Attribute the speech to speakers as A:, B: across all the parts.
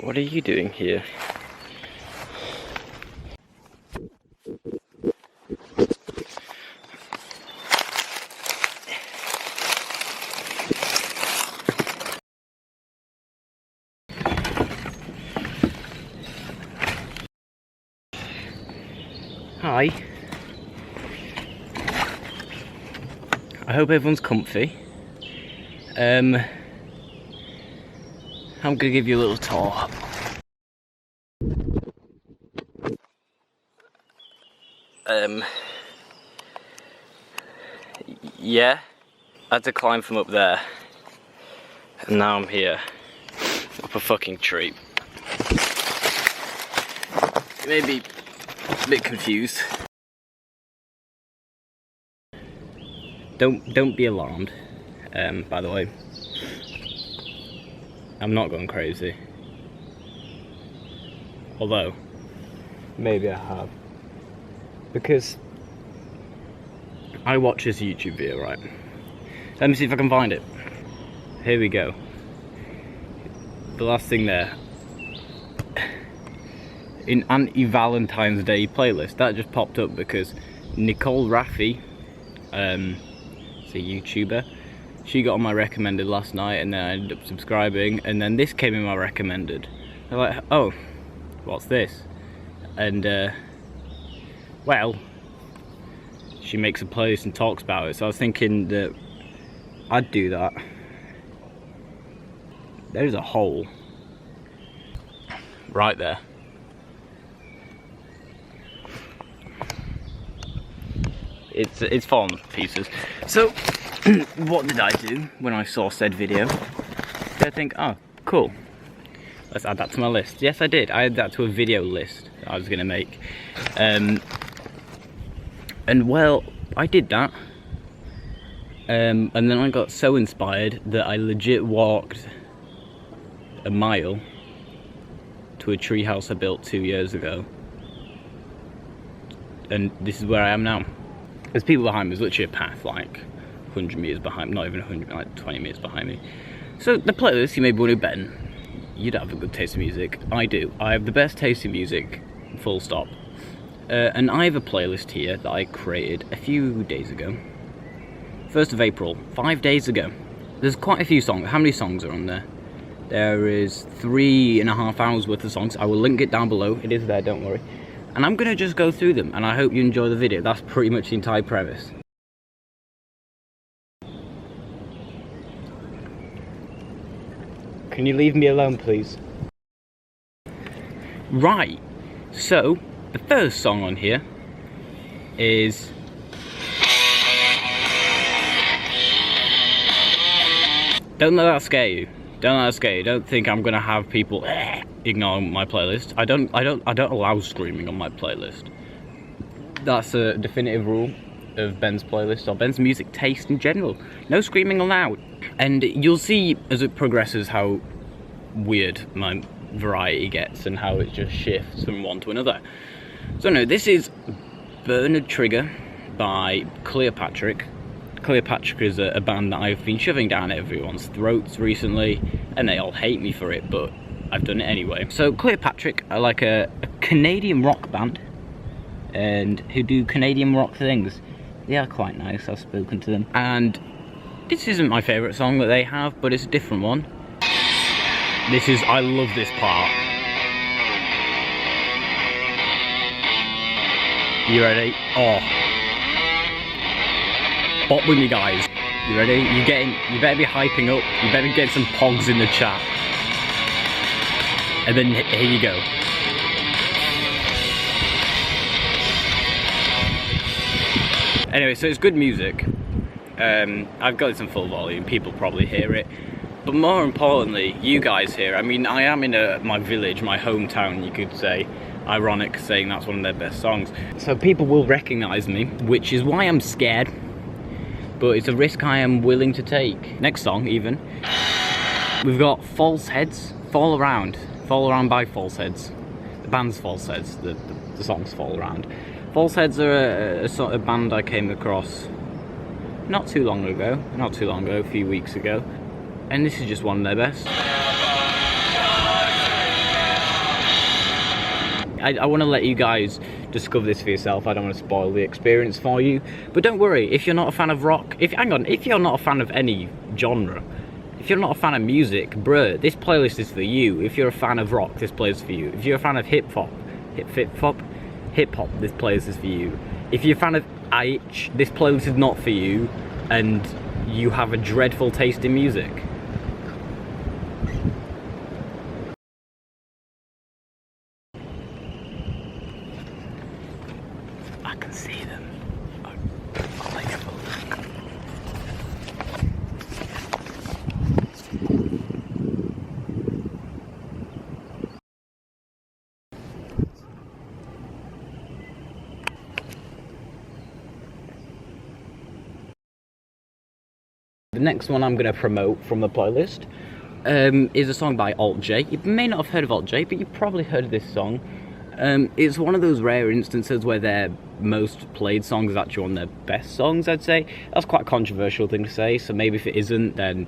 A: What are you doing here? Hi. I hope everyone's comfy. I'm gonna give you a little tour. Yeah, I had to climb from up there, and now I'm here, up a fucking tree. You may be a bit confused. Don't be alarmed. By the way, I'm not going crazy. Although, maybe I have. Because I watch this YouTube video, right? Let me see if I can find it. Here we go. The last thing there. In anti-Valentine's Day playlist, that just popped up because Nicole Raffi, it's a YouTuber, she got on my recommended last night, and then I ended up subscribing, and then this came in my recommended. I'm like, oh, what's this? And well, she makes a playlist and talks about it, so I was thinking that I'd do that. There's a hole right there. It's fallen to pieces. So what did I do when I saw said video? Did I think, oh, cool, let's add that to my list? Yes, I did. I added that to a video list that I was gonna make. And well, I did that. And then I got so inspired that I legit walked a mile to a treehouse I built 2 years ago. And this is where I am now. There's people behind me. There's literally a path like 100 meters behind, not even 100, like 20 meters behind me. So the playlist, you may be wondering, Ben, you'd have a good taste in music. I do. I have the best taste in music, full stop. And I have a playlist here that I created a few days ago. 1st of April, 5 days ago. There's quite a few songs. How many songs are on there? There is 3.5 hours worth of songs. I will link it down below. It is there, don't worry. And I'm gonna just go through them, and I hope you enjoy the video. That's pretty much the entire premise. Can you leave me alone, please? Right, so the first song on here is don't let that scare you. Don't let that scare you. Don't think I'm gonna have people ignore my playlist. I don't allow screaming on my playlist. That's a definitive rule of Ben's playlist, or Ben's music taste in general. No screaming allowed. And you'll see as it progresses how weird my variety gets and how it just shifts from one to another. So no, this is Bernard Trigger by Cleopatra. Cleopatra is a band that I've been shoving down everyone's throats recently, and they all hate me for it, but I've done it anyway. So Cleopatra are like a Canadian rock band, and who do Canadian rock things. They are quite nice, I've spoken to them. And this isn't my favourite song that they have, but it's a different one. This is, I love this part. You ready? Oh. Bop with me, guys. You ready? You better be hyping up. You better get some pogs in the chat. And then here you go. Anyway, so it's good music. I've got it in full volume. People probably hear it. But more importantly, you guys hear. I mean, I am in my village, my hometown, you could say. Ironic saying that's one of their best songs. So people will recognise me, which is why I'm scared. But it's a risk I am willing to take. Next song, even. We've got False Heads, Fall Around by False Heads. The band's False Heads, the song's Fall Around. False Heads are a sort of band I came across not too long ago, a few weeks ago. And this is just one of their best. I want to let you guys discover this for yourself. I don't want to spoil the experience for you. But don't worry, if you're not a fan of rock, if you're not a fan of any genre, if you're not a fan of music, bruh, this playlist is for you. If you're a fan of rock, this playlist is for you. If you're a fan of hip-hop, this playlist is for you. If you're a fan of IH, this playlist is not for you, and you have a dreadful taste in music. I can see them. I'll make a look. The next one I'm going to promote from the playlist is a song by Alt J. You may not have heard of Alt J, but you've probably heard of this song. It's one of those rare instances where their most played songs is actually one of their best songs, I'd say. That's quite a controversial thing to say, so maybe if it isn't, then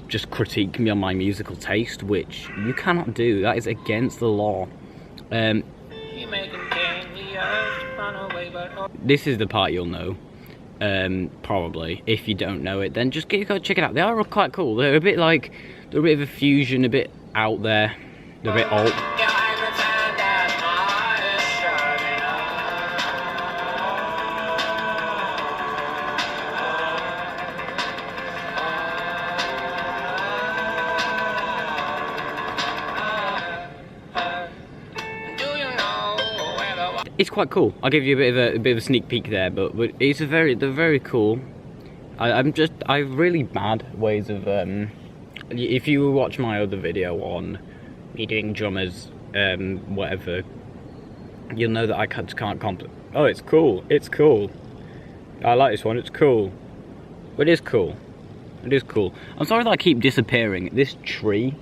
A: just critique me on my musical taste, which you cannot do. That is against the law. This is the part you'll know. Probably. If you don't know it, then just go check it out. They are quite cool. They're a bit of a fusion, a bit out there. They're a bit alt. It's quite cool. I'll give you a bit of a sneak peek there, but they're very cool. I have really bad ways of if you watch my other video on me doing drummers, whatever, you'll know that I can't oh, it's cool. It's cool. I like this one. It's cool. It is cool. It is cool. I'm sorry that I keep disappearing. This tree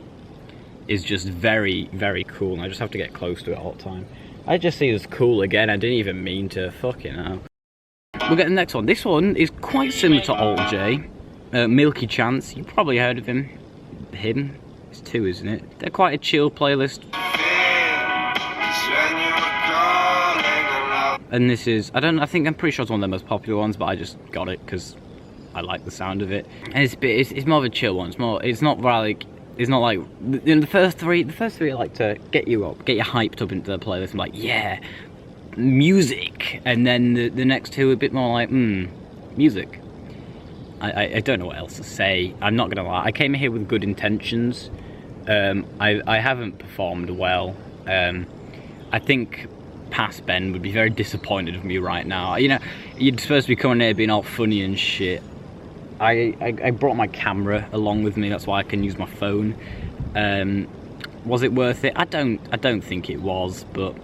A: is just very, very cool, and I just have to get close to it all the time. I just see it as cool again. I didn't even mean to. Fucking hell. We'll get the next one. This one is quite similar to Alt J. Milky Chance. You probably heard of him. It's 2, isn't it? They're quite a chill playlist. And this is, I'm pretty sure it's one of their most popular ones, but I just got it because I like the sound of it. And it's more of a chill one. It's not like the first three I like to get you hyped up into the playlist. I'm like, yeah, music. And then the next 2 are a bit more like, music. I don't know what else to say. I'm not gonna lie. I came here with good intentions. I haven't performed well. I think past Ben would be very disappointed with me right now. You know, you're supposed to be coming here being all funny and shit. I brought my camera along with me. That's why I can use my phone. Was it worth it? I don't think it was, but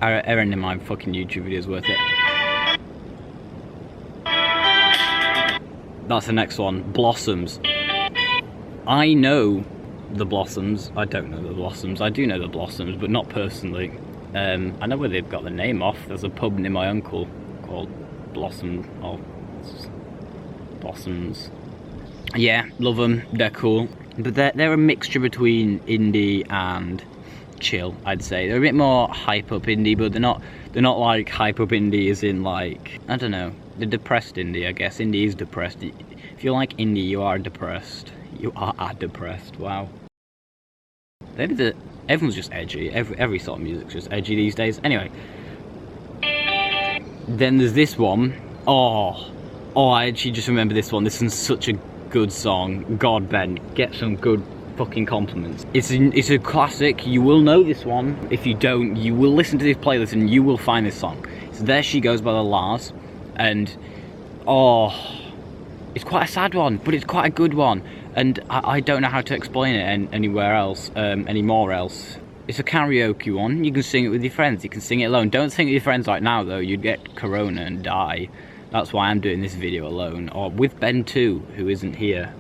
A: everything in my fucking YouTube video is worth it. That's the next one. Blossoms. I know the Blossoms. I don't know the Blossoms. I do know the Blossoms, but not personally. I know where they've got the name off. There's a pub near my uncle called Blossom. Blossoms. Yeah, love them. They're cool, but they're a mixture between indie and chill. I'd say they're a bit more hype up indie, but they're not like hype up indie as in like, I don't know, the depressed indie. I guess indie is depressed. If you like indie, you are depressed. You are depressed. Wow. Maybe everyone's just edgy. Every sort of music's just edgy these days. Anyway, then there's this one. Oh, I actually just remember this one. This is such a good song. God, Ben, get some good fucking compliments. It's a classic. You will know this one. If you don't, you will listen to this playlist and you will find this song. So There She Goes by the Lars, and it's quite a sad one, but it's quite a good one. And I don't know how to explain it anywhere else, anymore else. It's a karaoke one. You can sing it with your friends. You can sing it alone. Don't sing it with your friends right now, though. You'd get corona and die. That's why I'm doing this video alone, or with Ben too, who isn't here.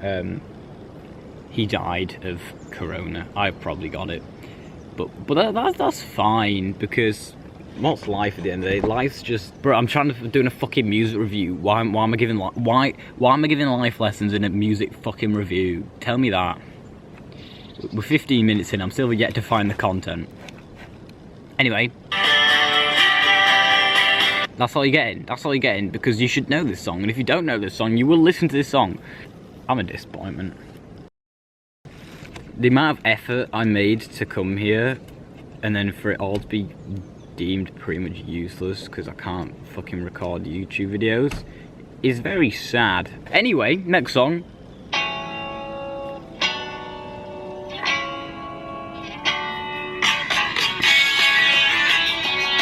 A: He died of corona. I've probably got it, but that's fine, because what's life at the end of the day? Life's just, bro. I'm trying to doing a fucking music review. Why am I giving life lessons in a music fucking review? Tell me that. We're 15 minutes in. I'm still yet to find the content. Anyway, that's all you're getting. That's all you're getting, because you should know this song. And if you don't know this song, you will listen to this song. I'm a disappointment. The amount of effort I made to come here, and then for it all to be deemed pretty much useless because I can't fucking record YouTube videos, is very sad. Anyway, next song.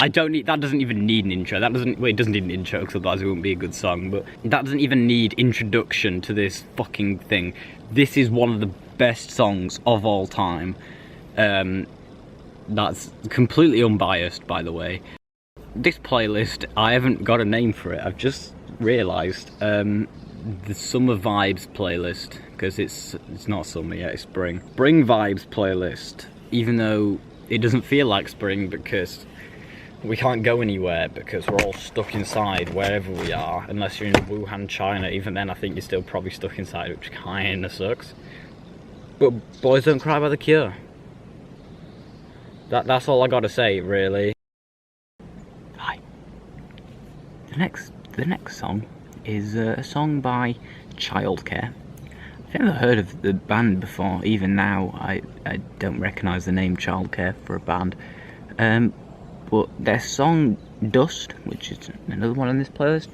A: That doesn't even need an intro. Well, it doesn't need an intro because otherwise it wouldn't be a good song, but that doesn't even need introduction to this fucking thing. This is one of the best songs of all time. That's completely unbiased, by the way. This playlist, I haven't got a name for it. I've just realised. The Summer Vibes playlist, because it's not summer yet, it's spring. Spring Vibes playlist, even though it doesn't feel like spring because we can't go anywhere because we're all stuck inside wherever we are, unless you're in Wuhan, China. Even then, I think you're still probably stuck inside, which kinda sucks. But Boys Don't Cry by The Cure. That's all I gotta say, really. Hi. The next song is a song by Childcare. I've never heard of the band before. Even now, I don't recognise the name Childcare for a band. But their song Dust, which is another one on this playlist,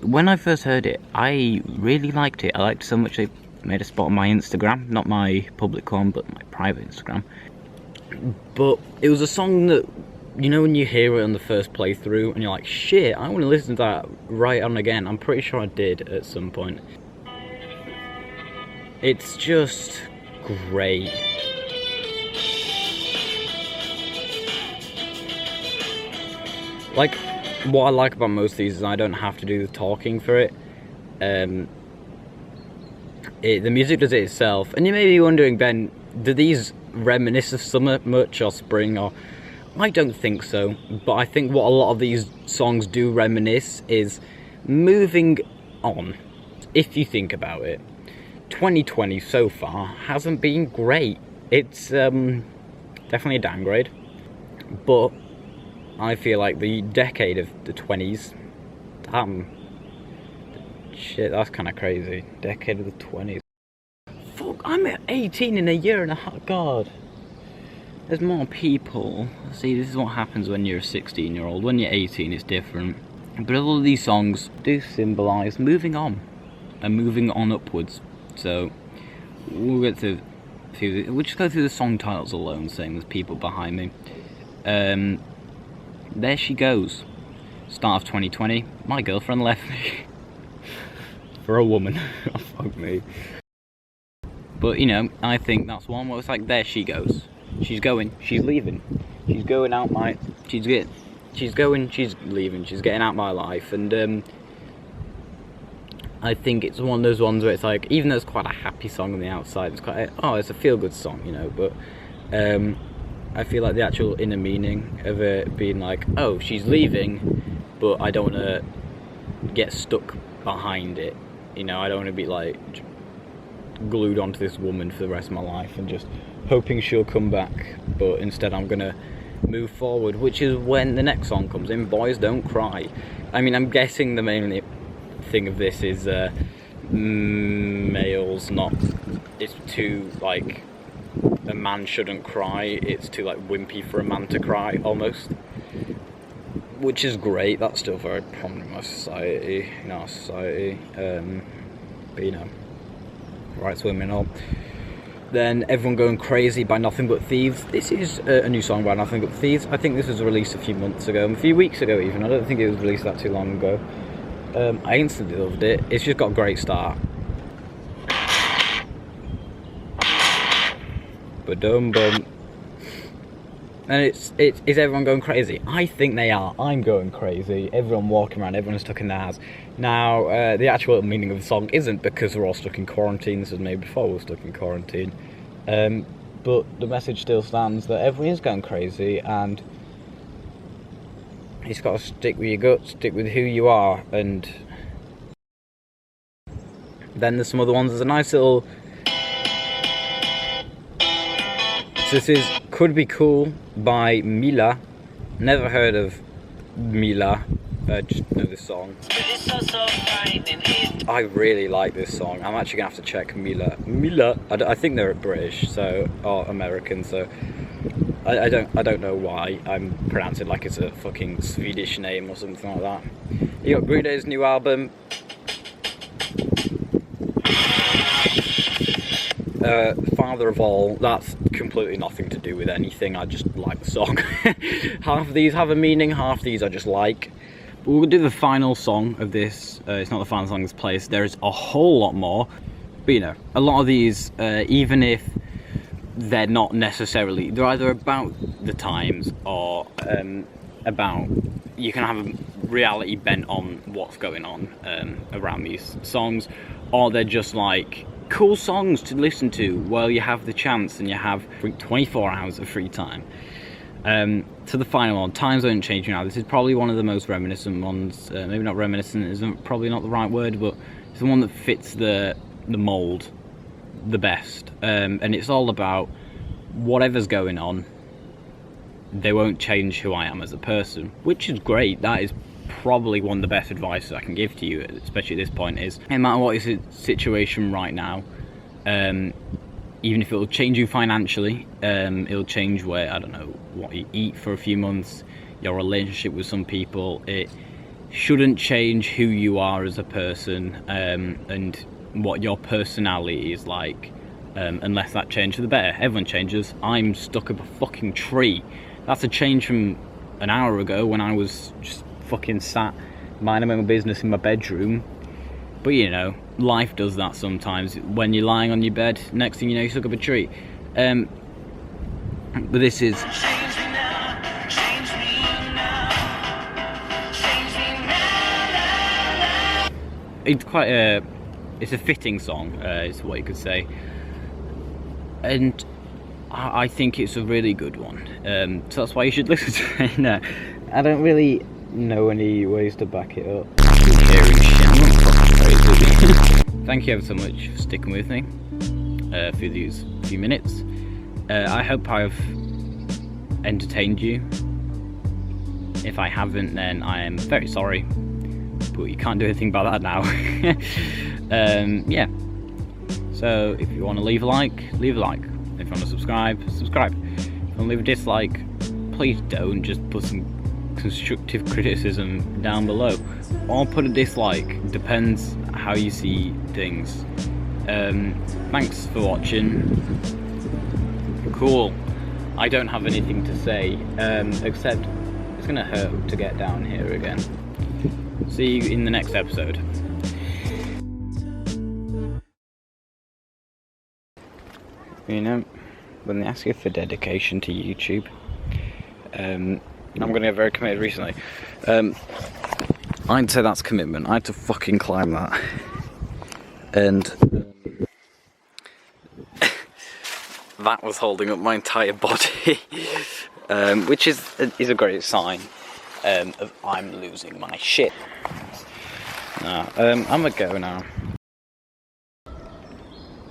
A: when I first heard it, I really liked it. I liked it so much I made a spot on my Instagram, not my public one, but my private Instagram. But it was a song that, you know, when you hear it on the first playthrough and you're like, shit, I want to listen to that right on again. I'm pretty sure I did at some point. It's just great. Like, what I like about most of these is I don't have to do the talking for it. The music does it itself. And you may be wondering, Ben, do these reminisce of summer much, or spring? Or I don't think so. But I think what a lot of these songs do reminisce is moving on. If you think about it, 2020 so far hasn't been great. It's definitely a downgrade. But I feel like the decade of the 20s, shit, that's kind of crazy. Decade of the 20s. Fuck, I'm at 18 in a year and a half. God, there's more people. See, this is what happens when you're a 16-year-old. When you're 18, it's different. But all of these songs do symbolise moving on and moving on upwards. So we'll get to we'll just go through the song titles alone, saying there's people behind me. There She Goes. Start of 2020. My girlfriend left me. For a woman. Oh, fuck me. But, you know, I think that's one where it's like, there she goes. She's going. She's leaving. She's going out my... She's going, she's leaving. She's getting out my life. And, I think it's one of those ones where it's like, even though it's quite a happy song on the outside, it's quite it's a feel-good song, you know, but, I feel like the actual inner meaning of it being like, oh, she's leaving, but I don't want to get stuck behind it. You know, I don't want to be like glued onto this woman for the rest of my life and just hoping she'll come back. But instead I'm going to move forward, which is when the next song comes in, Boys Don't Cry. I mean, I'm guessing the main thing of this is males not... It's too, like... A man shouldn't cry, it's too like wimpy for a man to cry, almost. Which is great, that's still very prominent in our society, but you know, rights of women and all. Then Everyone Going Crazy by Nothing But Thieves. This is a new song by Nothing But Thieves. I think this was released a few months ago, a few weeks ago even. I don't think it was released that too long ago. I instantly loved it. It's just got a great start. Ba-dum-bum. And it's everyone going crazy? I think they are. I'm going crazy. Everyone walking around, everyone's stuck in their house. Now, the actual meaning of the song isn't because we're all stuck in quarantine. This was made before we were stuck in quarantine. But the message still stands that everyone is going crazy, and you just got to stick with your gut, stick with who you are. And then there's some other ones. There's a nice little... So this is Could Be Cool by Mila. Never heard of Mila. Just know this song. I really like this song. I'm actually gonna have to check Mila. I think they're British, or American. So I don't know why I'm pronouncing like it's a fucking Swedish name or something like that. You got Green Day's new album. Father of All, that's completely nothing to do with anything, I just like the song. Half of these have a meaning, half of these I just like. But we'll do the final song of this, it's not the final song of this place, there's a whole lot more. But you know, a lot of these, even if they're not necessarily, they're either about the times or about, you can have a reality bent on what's going on around these songs, or they're just like cool songs to listen to while you have the chance and you have 24 hours of free time. So the final one, Times Don't Change Now. This is probably one of the most reminiscent ones. Maybe not reminiscent, isn't probably not the right word, but it's the one that fits the mold the best. And it's all about whatever's going on, they won't change who I am as a person, which is great. That is probably one of the best advice I can give to you, especially at this point, is no matter what is the situation right now, even if it'll change you financially, it'll change where, I don't know, what you eat for a few months, your relationship with some people, it shouldn't change who you are as a person, and what your personality is like, unless that changes for the better. Everyone changes. I'm stuck up a fucking tree. That's a change from an hour ago when I was just fucking sat minding my own business in my bedroom. But you know, life does that sometimes. When you're lying on your bed, next thing you know, you stuck up a tree. But this is it's quite it's a fitting song, is what you could say, and I think it's a really good one. So that's why you should listen to it. No, I don't really know any ways to back it up. Thank you ever so much for sticking with me for these few minutes. I hope I've entertained you. If I haven't, then I am very sorry, but you can't do anything about that now. Yeah, so if you want to leave a like, leave a like. If you want to subscribe, subscribe. If you want to leave a dislike, please don't. Just put some constructive criticism down below, or put a dislike, depends how you see things. Thanks for watching. Cool. I don't have anything to say, except it's gonna hurt to get down here again. See you in the next episode. You know, when they ask you for dedication to YouTube, I'm going to get very committed recently. I'd say that's commitment. I had to fucking climb that. And that was holding up my entire body. Which is a great sign of I'm losing my shit. Now, I'm going to go now.